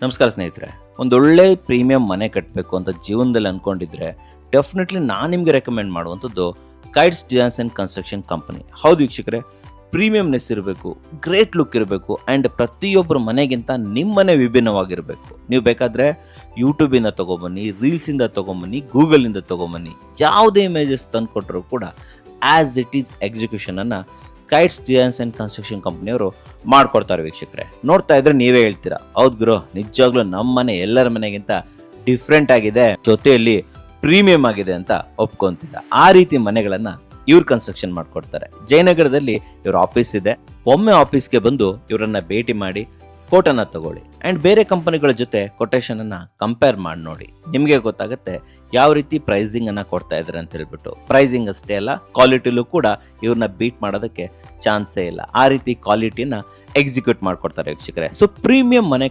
ನಮಸ್ಕಾರ ಸ್ನೇಹಿತರೆ. ಒಂದೊಳ್ಳೆ ಪ್ರೀಮಿಯಂ ಮನೆ ಕಟ್ಟಬೇಕು ಅಂತ ಜೀವನದಲ್ಲಿ ಅನ್ಕೊಂಡಿದ್ರೆ ಡೆಫಿನೆಟ್ಲಿ ನಾನು ನಿಮಗೆ ರೆಕಮೆಂಡ್ ಮಾಡುವಂಥದ್ದು kites designs and construction company. ಹೌದು ವೀಕ್ಷಕರೇ, ಪ್ರೀಮಿಯಂನೆಸ್ ಇರಬೇಕು, ಗ್ರೇಟ್ ಲುಕ್ ಇರಬೇಕು ಆ್ಯಂಡ್ ಪ್ರತಿಯೊಬ್ಬರ ಮನೆಗಿಂತ ನಿಮ್ಮ ಮನೆ ವಿಭಿನ್ನವಾಗಿರಬೇಕು. ನೀವು ಬೇಕಾದರೆ ಯೂಟ್ಯೂಬಿಂದ ತೊಗೊಂಬನ್ನಿ, ರೀಲ್ಸಿಂದ ತೊಗೊಂಬನ್ನಿ, ಗೂಗಲಿಂದ ತೊಗೊಂಬನ್ನಿ, ಯಾವುದೇ ಇಮೇಜಸ್ ತಂದು ಕೊಟ್ಟರು ಕೂಡ ಆ್ಯಸ್ ಇಟ್ ಈಸ್ ಎಕ್ಸಿಕ್ಯೂಷನನ್ನು ಕೈಟ್ಸ್ ಡಿಸೈನ್ಸ್ ಆ್ಯಂಡ್ ಕನ್ಸ್ಟ್ರಕ್ಷನ್ ಕಂಪ್ನಿಯವರು ಮಾಡ್ಕೊಡ್ತಾರೆ. ವೀಕ್ಷಕರೇ, ನೋಡ್ತಾ ಇದ್ರೆ ನೀವೇ ಹೇಳ್ತೀರಾ, ಹೌದು ಗುರು, ನಿಜವಾಗ್ಲೂ ನಮ್ಮ ಮನೆ ಎಲ್ಲರ ಮನೆಗಿಂತ ಡಿಫ್ರೆಂಟ್ ಆಗಿದೆ, ಜೊತೆಯಲ್ಲಿ ಪ್ರೀಮಿಯಂ ಆಗಿದೆ ಅಂತ ಒಪ್ಕೊಂತೀರಾ. ಆ ರೀತಿ ಮನೆಗಳನ್ನ ಇವ್ರು ಕನ್ಸ್ಟ್ರಕ್ಷನ್ ಮಾಡ್ಕೊಡ್ತಾರೆ. ಜಯನಗರದಲ್ಲಿ ಇವ್ರ ಆಫೀಸ್ ಇದೆ. ಒಮ್ಮೆ ಆಫೀಸ್ಗೆ ಬಂದು ಇವರನ್ನ ಭೇಟಿ ಮಾಡಿ ಕೋಟನ್ನ ತಗೊಳ್ಳಿ ಆ್ಯಂಡ್ ಬೇರೆ ಕಂಪನಿಗಳ ಜೊತೆ ಕೊಟೇಶನ್ ಅನ್ನ ಕಂಪೇರ್ ಮಾಡಿ ನೋಡಿ. ನಿಮಗೆ ಗೊತ್ತಾಗುತ್ತೆ ಯಾವ ರೀತಿ ಪ್ರೈಸಿಂಗ್ ಅನ್ನ ಕೊಡ್ತಾ ಇದ್ದಾರೆ ಅಂತ ಹೇಳ್ಬಿಟ್ಟು. ಪ್ರೈಸಿಂಗ್ ಅಷ್ಟೇ ಅಲ್ಲ, ಕ್ವಾಲಿಟಿಲೂ ಕೂಡ ಇವ್ರನ್ನ ಬೀಟ್ ಮಾಡೋದಕ್ಕೆ ಚಾನ್ಸೇ ಇಲ್ಲ. ಆ ರೀತಿ ಕ್ವಾಲಿಟಿನ ಎಕ್ಸಿಕ್ಯೂಟ್ ಮಾಡ್ಕೊಡ್ತಾರೆ ವೀಕ್ಷಕರೇ. ಸೊ ಪ್ರೀಮಿಯಂ ಮನೆ